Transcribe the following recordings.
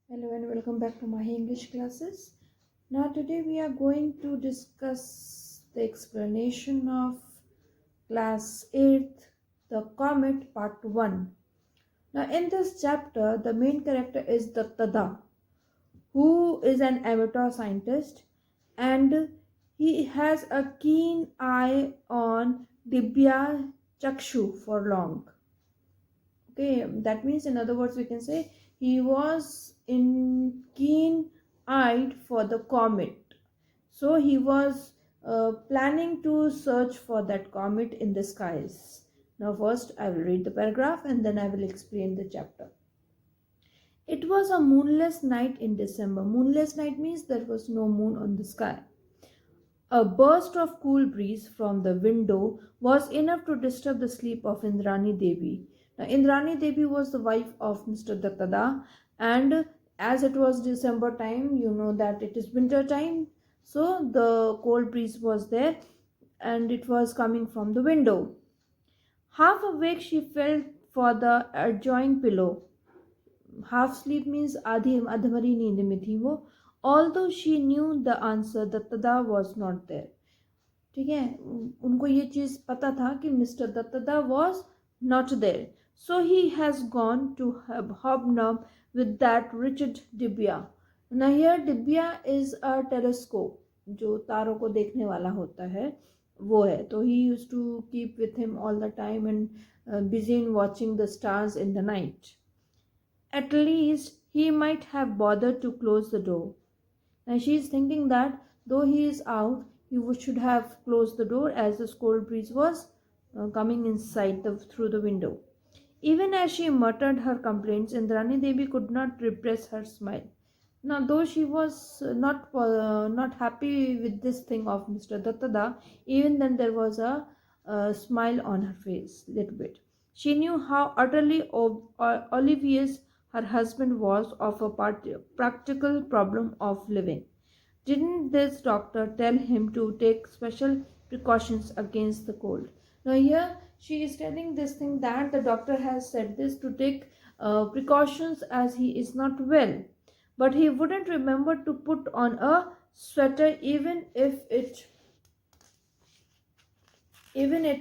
Hello and welcome back to my English classes. Now today we are going to discuss the explanation of class 8th, the comet part 1. Now in this chapter the main character is Dattada, who is an amateur scientist, and he has a keen eye on Dibya Chakshu for long. Okay, that means in other words we can say he was in keen eyed for the comet, so he was planning to search for that comet in the skies. Now first I will read the paragraph and then I will explain the chapter. It was a moonless night in December. Moonless night means there was no moon on the sky. A burst of cool breeze from the window was enough to disturb the sleep of Indrani Devi. Now, Indrani Devi was the wife of Mr. Dattada, and as it was December time, you know that it is winter time, so the cold breeze was there and it was coming from the window. Half awake, she felt for the adjoining pillow. Half sleep means आधी अधमरी नींद में थी वो. Although she knew the answer, Dattada was not there. ठीक है, उनको ये चीज़ पता था कि mister Duttada was not there, so he has gone to hobnob with that Richard Dibya. Now here Dibya is a telescope, जो तारों को देखने वाला होता है वो है. तो he used to keep with him all the time and busy in watching the stars in the night. At least he might have bothered to close the door. Now she is thinking that though he is out, he should have closed the door as the cold breeze was coming inside through the window. Even as she muttered her complaints, Indrani Devi could not repress her smile. Now, though she was not happy with this thing of Mr. Dattada, even then there was a smile on her face, little bit. She knew how utterly oblivious her husband was of a practical problem of living. Didn't this doctor tell him to take special precautions against the cold? Now, here she is telling this thing that the doctor has said this to take precautions as he is not well, but he wouldn't remember to put on a sweater even it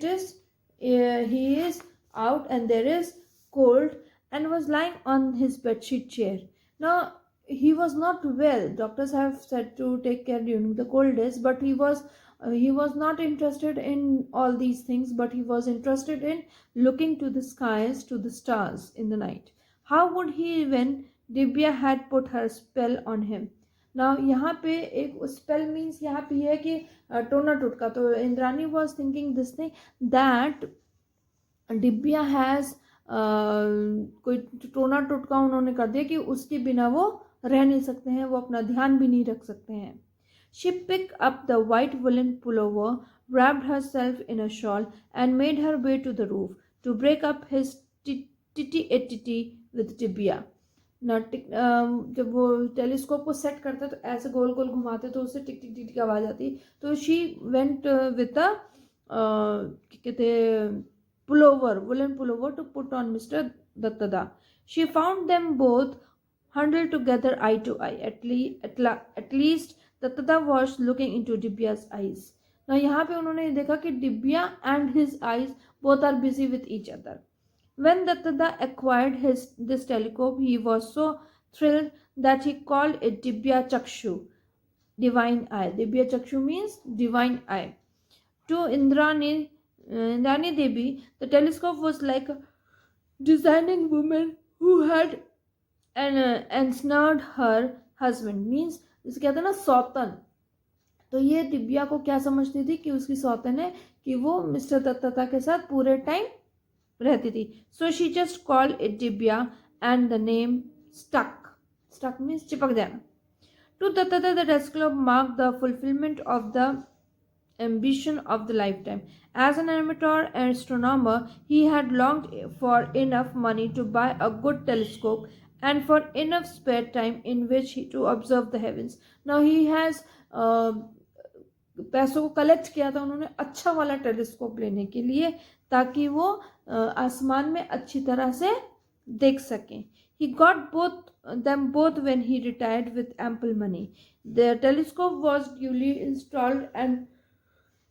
is he is out and there is cold, and was lying on his bedsheet chair. Now he was not well. Doctors have said to take care during the cold days, but he was not interested in all these things, but he was interested in looking to the skies, to the stars in the night. How would he when Dibya had put her spell on him? Now यहाँ पे एक spell means यहाँ पे है कि टोना टुटका. तो Indrani was thinking this thing that Dibya has कोई टोना टुटका उन्होंने कर दिया कि उसके बिना वो रह नहीं सकते हैं, वो अपना ध्यान भी नहीं रख सकते हैं. She picked up the white woolen pullover, wrapped herself in a shawl, and made her way to the roof to break up his titty with Dibya. ना जब वो टेलीस्कोप को सेट करता तो ऐसे गोल गोल घुमाते तो उससे टिक टिक टिक की आवाज़ आती. तो शी वेंट विद द कहते woolen pullover to put on Mr. Dattada. She found them both huddled together eye to eye. At least Dattada was looking into Dibya's eyes. Now यहाँ पे उन्होंने देखा कि Dibya and his eyes both are busy with each other. When Dattada acquired this telescope, he was so thrilled that he called it Dibya Chakshu, divine eye. Dibya Chakshu means divine eye. To Indrani Devi, the telescope was like a designing woman who had ensnared her husband. Means इसे कहते हैं ना सौतन. तो ये दिव्या को क्या समझती थी कि उसकी सौतन है कि वो मिस्टर दत्ता के साथ पूरे टाइम रहती थी. So she just call it Divya and the name stuck means चिपक जाना. To Dattata, the telescope marked the fulfillment of the ambition of the lifetime. As an amateur astronomer, he had longed for enough money to buy a good telescope and for enough spare time in which to observe the heavens. Now he has पैसों को collect किया था उन्होंने अच्छा वाला telescope लेने के लिए ताकि वो आसमान में अच्छी तरह से देख सकें. He got both when he retired with ample money. The telescope was duly installed, and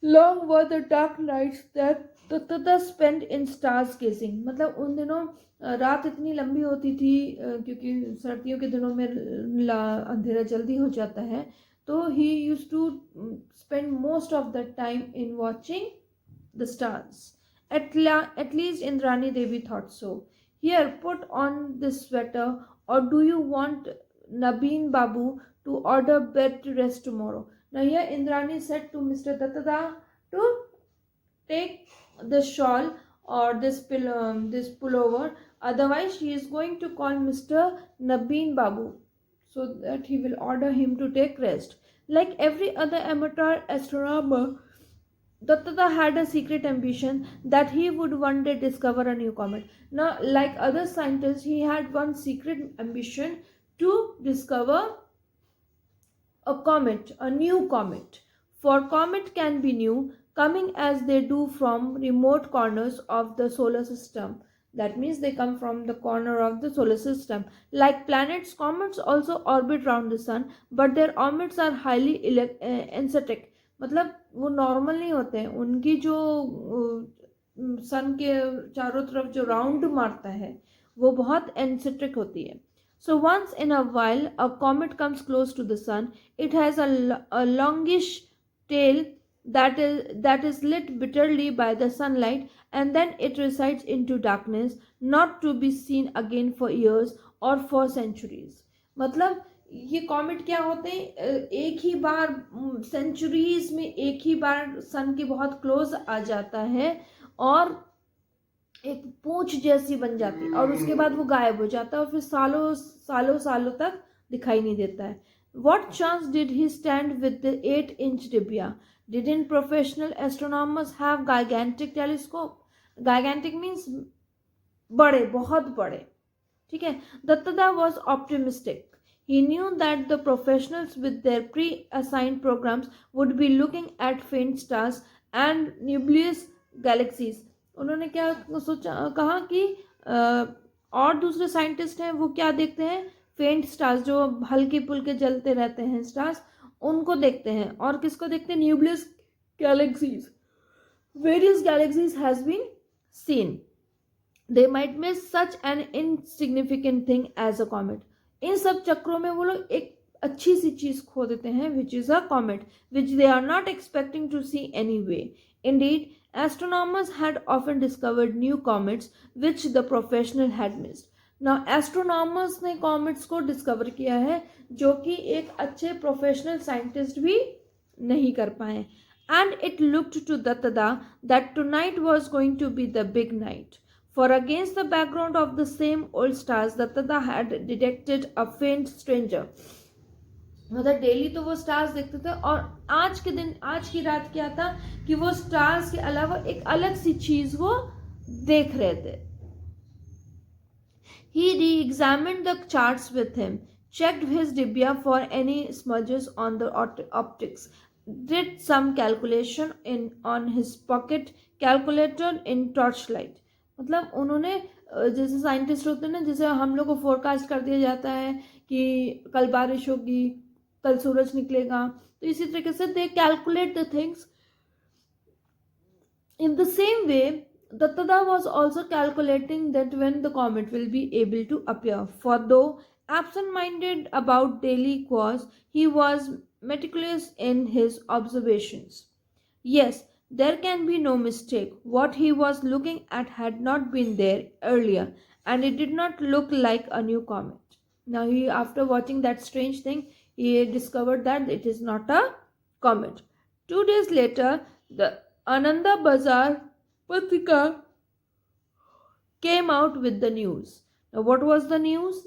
long were the dark nights that Tata spent in stars gazing. मतलब उन दिनों रात इतनी लंबी होती थी, क्योंकि सर्दियों के दिनों में अंधेरा जल्दी हो जाता है, तो he used to spend most of the time in watching the stars. At least Indrani Devi thought so. Here, put on this sweater, or do you want Nabeen Babu to order bed to rest tomorrow? Now, here Indrani said to Mr. Dattada to take the shawl or this pullover. Otherwise, she is going to call Mr. Nabeen Babu so that he will order him to take rest. Like every other amateur astronomer, Dattata had a secret ambition that he would one day discover a new comet. Now, like other scientists, he had one secret ambition to discover a comet, a new comet. For comet can be new, coming as they do from remote corners of the solar system. That means they come from the corner of the solar system. Like planets, comets also orbit around the sun, but their orbits are highly eccentric. मतलब वो normal नहीं होते हैं, उनकी जो सन के चारों तरफ जो राउंड मारता है वो बहुत एनसेट्रिक होती है. So once in a while a comet comes close to the sun. It has a longish tail that is lit bitterly by the sunlight, and then it resides into darkness, not to be seen again for years or for centuries. मतलब ये comet क्या होते हैं, एक ही बार centuries में एक ही बार सन के बहुत क्लोज आ जाता है और एक पूंछ जैसी बन जाती है, और उसके बाद वो गायब हो जाता है और फिर सालों सालों सालों तक दिखाई नहीं देता है. What chance did he stand with the 8-inch Dibya? Didn't professional astronomers have gigantic telescope? Gigantic means बड़े, बहुत बड़े. ठीक है. Dattada was optimistic. He knew that the professionals with their pre-assigned programs would be looking at faint stars and nebulous galaxies. उन्होंने क्या सोचा, कहा कि और दूसरे साइंटिस्ट हैं वो क्या देखते हैं, फेंट स्टार्स, जो हल्के पुल्के जलते रहते हैं स्टार्स, उनको देखते हैं. और किसको देखते हैं, nebulous galaxies. Various galaxies has been seen. They might miss such an insignificant thing as a comet. इन सब चक्रों में वो लोग एक अच्छी सी चीज खो देते हैं, which is a comet, which they are not expecting to see anyway. Indeed, astronomers had often discovered new comets which the professional had missed. Now, astronomers ने comets को discover किया है जो कि एक अच्छे professional scientist भी नहीं कर पाए. And it looked to Dattada that tonight was going to be the big night. For against the background of the same old stars, Dattada had detected a faint stranger. मतलब daily तो वो stars देखते थे, और आज के दिन, आज की रात क्या था कि वो स्टार्स के अलावा एक अलग सी चीज वो देख रहे थे. He re-examined the charts with him, checked his dibya for any smudges on the optics, did some calculation on his pocket calculator in torchlight. मतलब उन्होंने, जैसे साइंटिस्ट होते हैं ना, जैसे हम लोग को फोरकास्ट कर दिया जाता है कि कल बारिश होगी, कल सूरज निकलेगा, तो इसी तरीके से दे calculate the things. In the same way Dattada was also calculating that when the comet will be able to appear. For though absent-minded about daily course, he was meticulous in his observations. Yes, there can be no mistake. What he was looking at had not been there earlier, and it did not look like a new comet. Now, after watching that strange thing, he discovered that it is not a comet. 2 days later, the Ananda Bazar Patrika came out with the news. Now, what was the news?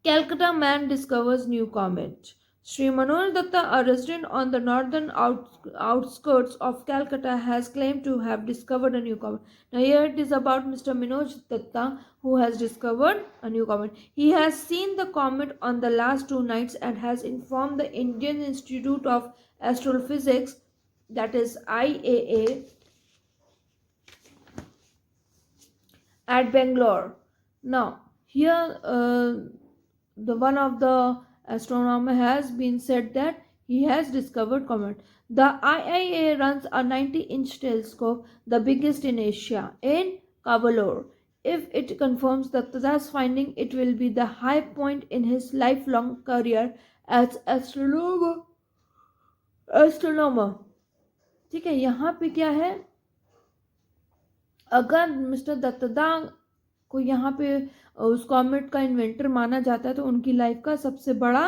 Calcutta man discovers new comet. Sri Manohar Datta, a resident on the northern outskirts of Calcutta, has claimed to have discovered a new comet. Now here it is about Mr. Manoj Datta, who has discovered a new comet. He has seen the comet on the last 2 nights and has informed the Indian Institute of Astrophysics, that is IAA, at Bangalore. Now, Here, the one of the astronomer has been said that he has discovered comet. The IIA runs a 90-inch telescope, the biggest in Asia, in Kavalur. If it confirms Dattada's finding, it will be the high point in his lifelong career as astronomer. ठीक है, यहाँ पे क्या है, अगर mister दत्तदा को यहाँ पे उस कॉमेट का इन्वेंटर माना जाता है तो उनकी लाइफ का सबसे बड़ा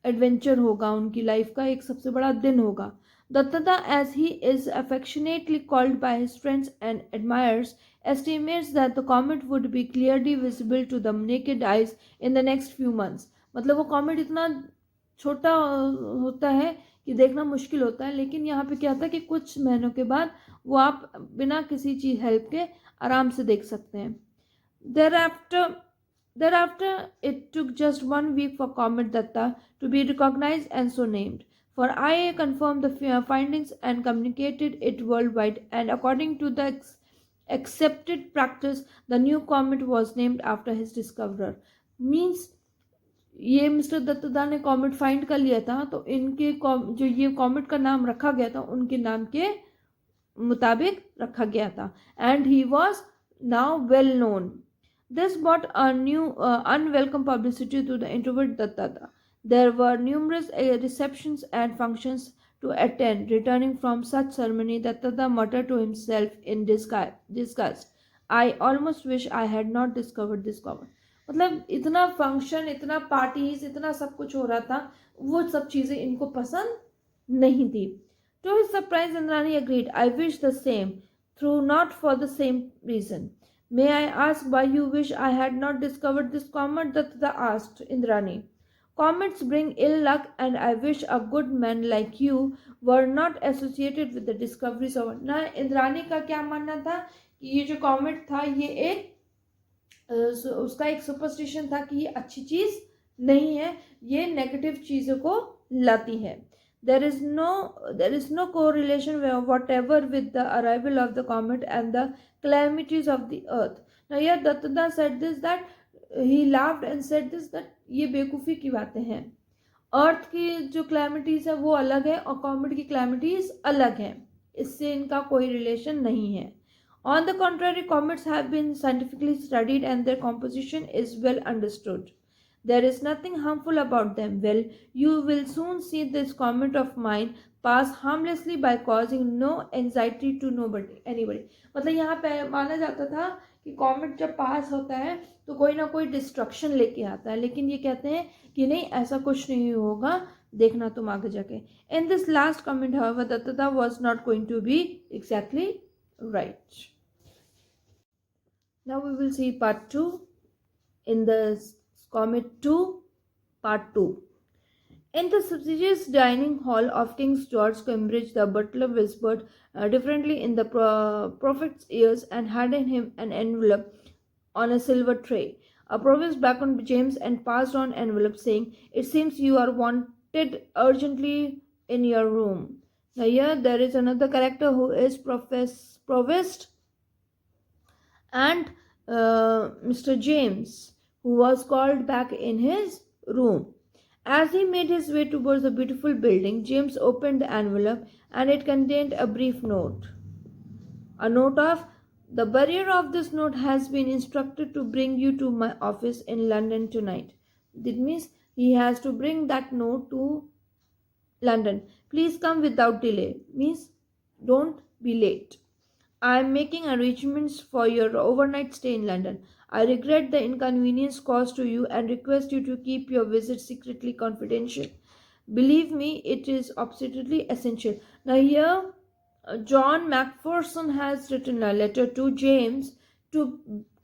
एडवेंचर होगा, उनकी लाइफ का एक सबसे बड़ा दिन होगा. दत्तदा, as he is affectionately called by his friends and admirers, estimates that the comet would be clearly visible to the naked eyes in the next few months. मतलब वो कॉमेट इतना छोटा होता है कि देखना मुश्किल होता है, लेकिन यहाँ पे क्या होता है कि कुछ महीनों के बाद वो आप बिना किसी चीज हेल्प के आराम से देख सकते हैं. Thereafter, it took just 1 week for Comet Datta to be recognized and so named. For IA confirmed the findings and communicated it worldwide, and according to the accepted practice, the new comet was named after his discoverer. Means ये mister दत्तदा ने comet find कर लिया था, तो इनके जो ये comet का नाम रखा गया था उनके नाम के मुताबिक रखा गया था. And he was now well known. This brought a new unwelcome publicity to the introvert Dattata. There were numerous receptions and functions to attend. Returning from such ceremony, Dattata muttered to himself in disgust, I almost wish I had not discovered this comet. मतलब इतना function, इतना parties, इतना सब कुछ हो रहा था, वो सब चीज़ें इनको पसंद नहीं थी. To his surprise, Indrani agreed. I wish the same, though not for the same reason. May I ask why you wish I had not discovered this comet? Datta asked Indrani. Comets bring ill luck, and I wish a good man like you were not associated with the discoveries of. ना इंद्रानी का क्या मानना था कि ये जो comet था ये एक उसका एक सुपरस्टिशन था कि ये अच्छी चीज नहीं है, ये नेगेटिव चीजों को लाती है. There is no correlation whatever with the arrival of the comet and the calamities of the earth. Now here Dattada said this, that he laughed and said this, that ये बेवकूफ़ी की बातें हैं. अर्थ की जो क्लैमिटीज है वो अलग है और कॉमेट की क्लैमिटीज अलग है, इससे इनका कोई रिलेशन नहीं है. On the contrary, comets have been scientifically studied and their composition is well understood. There is nothing harmful about them. Well, you will soon see this comet of mine pass harmlessly by causing no anxiety to anybody. मतलब यहाँ पे माना जाता था कि comet जब पास होता है तो कोई ना कोई डिस्ट्रक्शन लेके आता है, लेकिन ये कहते हैं कि नहीं, ऐसा कुछ नहीं होगा, देखना तुम आगे जाके. In this last comment, however, Dattata was not going to be exactly right. Now we will see part 2 in the Comet 2 part 2. In the sumptuous dining hall of King's George, Cambridge, the butler whispered differently in the prophet's ears and handed him an envelope on a silver tray. A provost beckoned James and passed on envelope, saying, "It seems you are wanted urgently in your room." Now here there is another character who is provost and Mr. James, who was called back in his room. As he made his way towards the beautiful building, James opened the envelope and it contained a brief note. A note of, "The bearer of this note has been instructed to bring you to my office in London tonight." That means he has to bring that note to London. "Please come without delay." Means don't be late. I am making arrangements for your overnight stay in London. I regret the inconvenience caused to you and request you to keep your visit secretly confidential. Believe me, it is absolutely essential. Now here, John Macpherson has written a letter to James to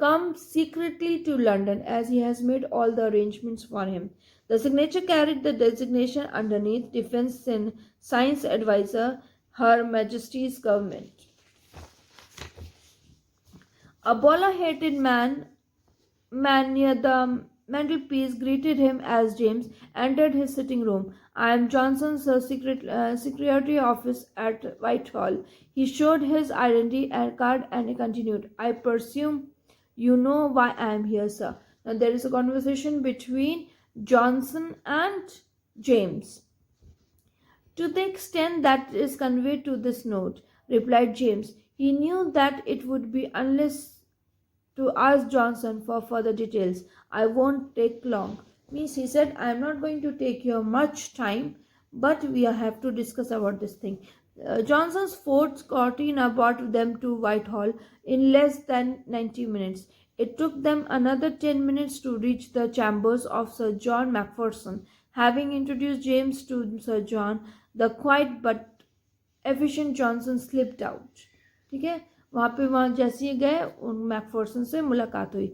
come secretly to London as he has made all the arrangements for him. The signature carried the designation underneath, Defense and Science Advisor, Her Majesty's Government. A bowler-headed man near the mantelpiece greeted him as James entered his sitting room. "I am Johnson's secretary office at Whitehall." He showed his identity card and continued, "I presume You know why I am here, sir. Now there is a conversation between Johnson and James. To the extent that is conveyed to this note, replied James. He knew that it would be unless to ask Johnson for further details. I won't take long. Means he said, I am not going to take you much time, but we have to discuss about this thing. Johnson's Ford Cortina brought them to Whitehall in less than 90 minutes. It took them another 10 minutes to reach the chambers of Sir John Macpherson. Having introduced James to Sir John, the quiet but efficient Johnson slipped out. ठीक है, वहाँ जैसे ही गए उन Macpherson से मुलाकात हुई.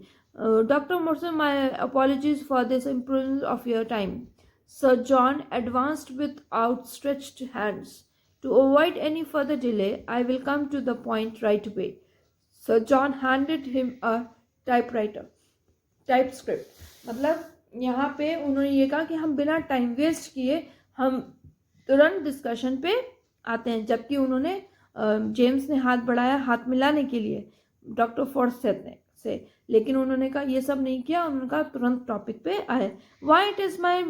Doctor Morson, my apologies for this improvement of your time. Sir John advanced with outstretched hands. To avoid any further delay, I will come to the point right away. Sir John handed him a typescript. मतलब यहाँ पे उन्होंने ये कहा कि हम बिना time waste किए हम तुरंत डिस्कशन पे आते हैं. जबकि उन्होंने जेम्स ने हाथ बढ़ाया हाथ मिलाने के लिए डॉक्टर फॉर्सेट ने से, लेकिन उन्होंने कहा ये सब नहीं किया. उन्होंने कहा तुरंत टॉपिक पे आए. Why it is my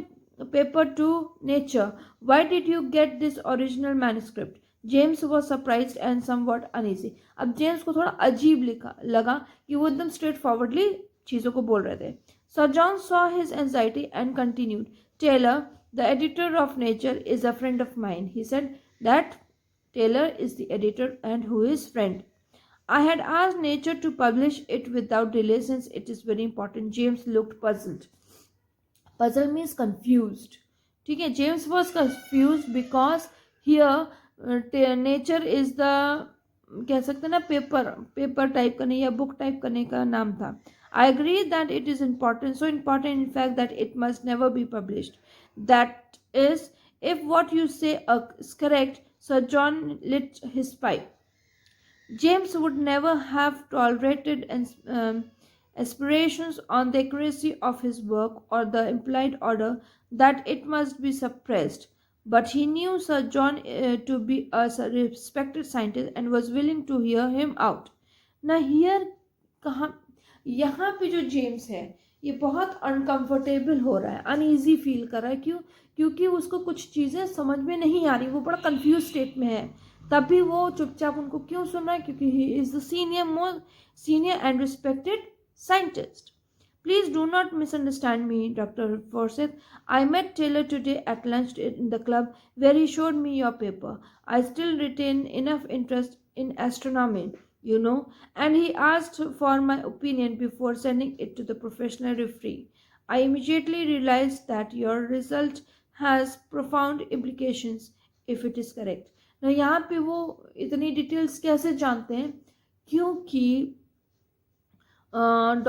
paper two nature, why did you get this original manuscript. James was surprised and somewhat uneasy. अब जेम्स को थोड़ा अजीब लगा कि वो एकदम स्ट्रेट फॉरवर्डली चीज़ों को बोल रहे थे. Sir John saw his anxiety and continued. Taylor, the editor of Nature, is a friend of mine. He said that Taylor is the editor and who is friend. I had asked Nature to publish it without delay since it is very important. James looked puzzled. Puzzled means confused. ठीक है, James was confused because here Nature is the कह सकते हैं ना paper type करने या book type करने का नाम था. I agree that it is important, so important in fact that it must never be published. That is, if what you say is correct. Sir John lit his pipe. James would never have tolerated aspirations on the accuracy of his work or the implied order that it must be suppressed. But he knew Sir John to be a respected scientist and was willing to hear him out. Now here यहाँ पे जो James है ये बहुत uncomfortable हो रहा है, uneasy feel कर रहा है. क्यों? क्योंकि उसको कुछ चीज़ें समझ में नहीं आ रही, वो बड़ा कंफ्यूज स्टेट में है. तब भी वो चुपचाप उनको क्यों सुन रहा है? क्योंकि he is the senior and respected scientist. Please do not misunderstand me, doctor Forsythe. I met Taylor today at lunch in the club where he showed me your paper. I still retain enough interest in astronomy, you know, and he asked for my opinion before sending it to the professional referee. I immediately realized that your result has profound implications if it is correct. Now यहाँ पे वो इतनी details कैसे जानते हैं? क्योंकि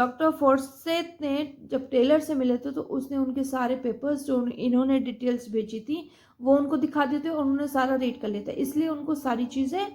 doctor फॉर्सेथ ने जब टेलर से मिले थे तो उसने उनके सारे पेपर्स जो इन्होंने डिटेल्स भेजी थी वो उनको दिखा देते और उन्होंने सारा रीड कर लेता, इसलिए उनको सारी चीज़ें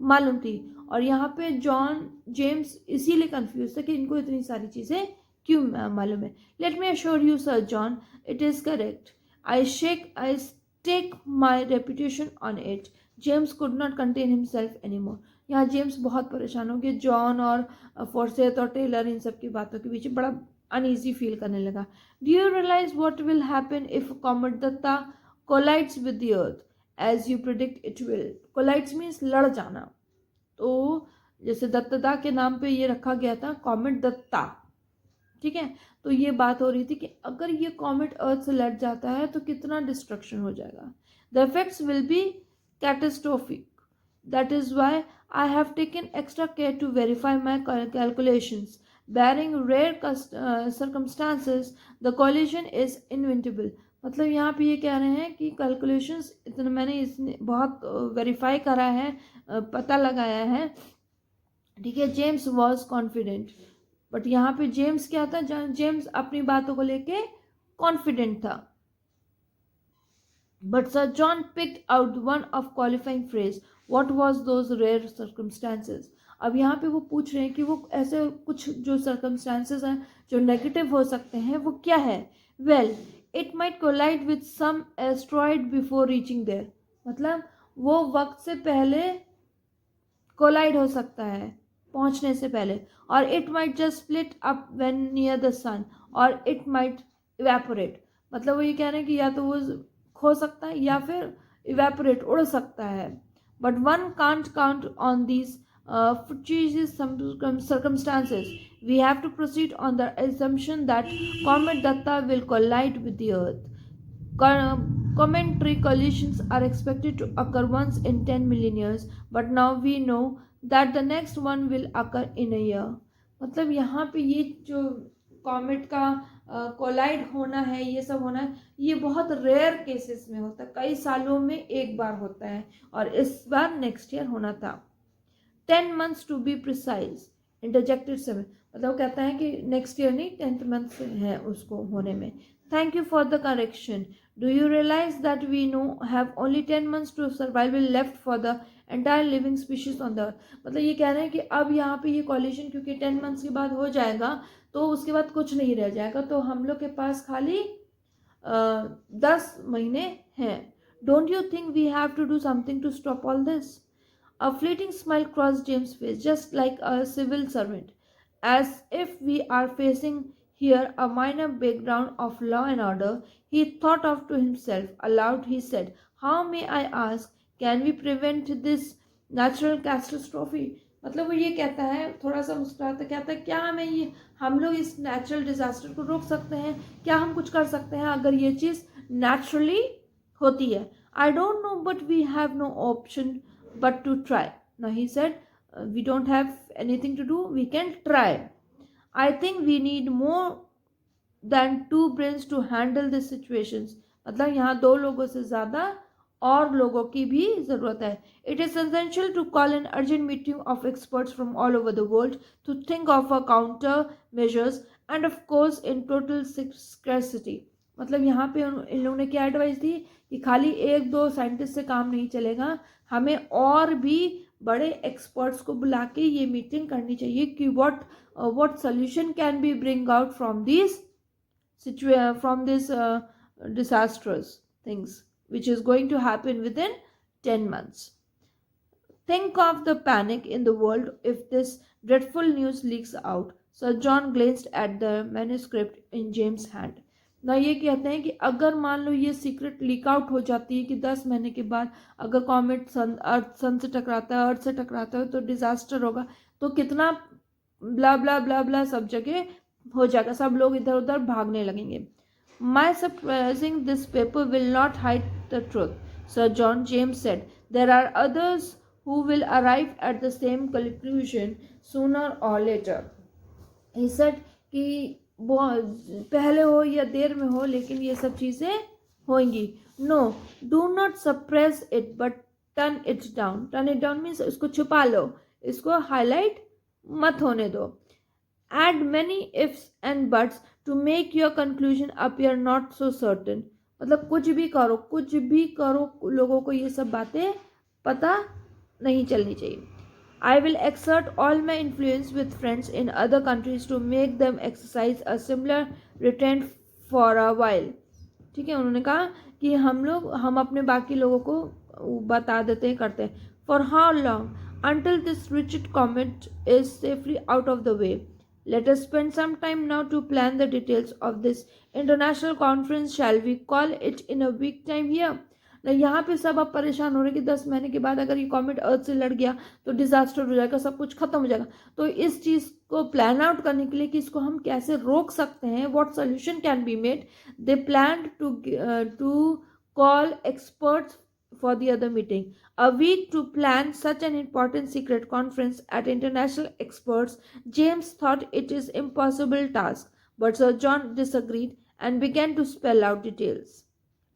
मालूम थी. और यहाँ पे जेम्स इसीलिए कंफ्यूज था कि इनको इतनी सारी चीज़ें क्यों मालूम है. Let me assure you Sir John, it is correct. I stake my reputation on it. James could not contain himself any more. यहाँ जेम्स बहुत परेशान हो गए. जॉन और फॉर्सेथ और टेलर इन सब की बातों के बीच बड़ा अनईजी फील करने लगा. Do you realise what will happen if comet Datta collides with the earth as you predict it will. Collides means लड़ जाना. तो जैसे दत्तता के नाम पे ये रखा गया था कॉमेट दत्ता, ठीक है. तो ये बात हो रही थी कि अगर ये कॉमेट अर्थ से लड़ जाता है तो कितना डिस्ट्रक्शन हो जाएगा. The effects will be catastrophic. That is why I have taken extra care to verify my calculations. Barring rare circumstances the collision is inevitable. मतलब यहाँ पे ये कह रहे हैं कि कैलकुलेशंस इतना मैंने इसने बहुत वेरीफाई करा है, पता लगाया है, ठीक है. James was confident. बट यहाँ पे जेम्स क्या था? जेम्स अपनी बातों को लेके कॉन्फिडेंट था. But Sir John picked out one of qualifying phrase. What was those rare circumstances. अब यहाँ पे वो पूछ रहे हैं कि वो ऐसे कुछ जो सर्कमस्टांसेस हैं जो नेगेटिव हो सकते हैं वो क्या है. Well, it might collide with some asteroid before reaching there. मतलब वो वक्त से पहले कोलाइड हो सकता है, पहुंचने से पहले, और it might just split up when near the sun, और इट माइट इवेपोरेट। मतलब वो ये कह रहे हैं कि या तो वो खो सकता है या फिर इवेपोरेट, उड़ सकता है। But one can't count on these fictitious circumstances. We have to proceed on the assumption that comet Datta will collide with the Earth. Cometary collisions are expected to occur once in 10 million years, but now we know that the next one will occur in a year. मतलब यहाँ पे ये जो comet का collide होना है, ये सब होना है, ये बहुत रेयर केसेस में होता है, कई सालों में एक बार होता है, और इस बार नेक्स्ट ईयर होना था। 10 months to be precise, interjected 7, मतलब कहता है कि नेक्स्ट ईयर नहीं, 10th मंथ है उसको होने में। Thank you for the correction. Do you realise that we no have only 10 months to survival left for the entire living species on the earth. मतलब ये कह रहे हैं कि अब यहाँ पे ये कॉलिजन क्योंकि 10 months के बाद हो जाएगा, तो उसके बाद कुछ नहीं रह जाएगा, तो हम लोग के पास खाली 10 महीने हैं। Don't you think we have to do something to stop all this? A fleeting smile crossed James' face, just like a civil servant, as if we are facing here a minor breakdown of law and order. He thought of to himself. Aloud he said, "How may I ask, can we prevent this natural catastrophe?" मतलब वो ये कहता है, थोड़ा सा मुस्कुराता कहता है, क्या हम लोग इस नेचुरल डिजास्टर को रोक सकते हैं? क्या हम कुछ कर सकते हैं अगर ये चीज़ नेचुरली होती है? I don't know, but we have no option but to try. Now he said, we don't have anything to do, we can try. I think we need more than 2 brains to handle these situations. मतलब यहाँ 2 लोगों से ज़्यादा और लोगों की भी ज़रूरत है. It is essential to call an urgent meeting of experts from all over the world to think of a counter measures and of course in total scarcity. मतलब यहाँ पे इन लोगों ने क्या एडवाइस दी कि खाली 1-2 साइंटिस्ट से काम नहीं चलेगा, हमें और भी बड़े एक्सपर्ट्स को बुला के ये मीटिंग करनी चाहिए कि what solution can B bring out from this disastrous things which is going to happen within 10 months. Think of the panic in the world if this dreadful news leaks out. Sir John glanced at the manuscript in James' hand. ना ये कहते हैं कि अगर मान लो ये secret leak out हो जाती है कि 10 महीने के बाद अगर कॉमेट सन से टकराता है, अर्थ से टकराता है, तो डिजास्टर होगा, तो कितना ब्ला ब्ला ब्ला ब्ला सब जगह हो जाएगा, सब लोग इधर उधर भागने लगेंगे. My suppressing this paper will not hide the truth, Sir John, James said. There are others who will arrive at the same conclusion sooner or later. He said कि पहले हो या देर में हो, लेकिन ये सब चीज़ें होंगी. No, do not suppress it, but turn it down. Turn it down means इसको छुपा लो, इसको हाईलाइट मत होने दो. Add many ifs and buts to make your conclusion appear not so certain. मतलब कुछ भी करो, लोगों को ये सब बातें पता नहीं चलनी चाहिए. I will exert all my influence with friends in other countries to make them exercise a similar restraint for a while. ठीक है, उन्होंने कहा कि हम अपने बाकी लोगों को बता देते करते हैं. For how long? Until this rigid comet is safely out of the way. Let us spend some time now to plan the details of this international conference. Shall we call it in a week time here? यहाँ पे सब अब परेशान हो रहे कि 10 महीने के बाद अगर ये कॉमेट अर्थ से लड़ गया तो डिजास्टर हो जाएगा, सब कुछ खत्म हो जाएगा. तो इस चीज़ को प्लान आउट करने के लिए कि इसको हम कैसे रोक सकते हैं, what solution can be made, they plan to call experts for the other meeting. A week to plan such an important secret conference at international experts. James thought it is impossible task, but Sir John disagreed and began to spell out details.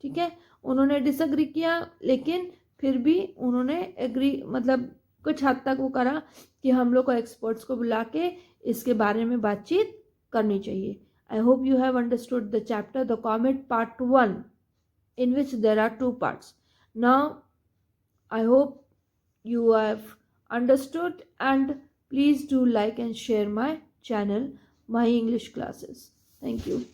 ठीक है, उन्होंने disagree किया, लेकिन फिर भी उन्होंने agree, मतलब कुछ हद तक वो करा कि हम लोग को एक्सपर्ट्स को बुला के इसके बारे में बातचीत करनी चाहिए. I hope you have understood the chapter The Comet Part 1, in which there are 2 parts. Now, I hope you have understood, and please do like and share my channel, My English Classes. Thank you.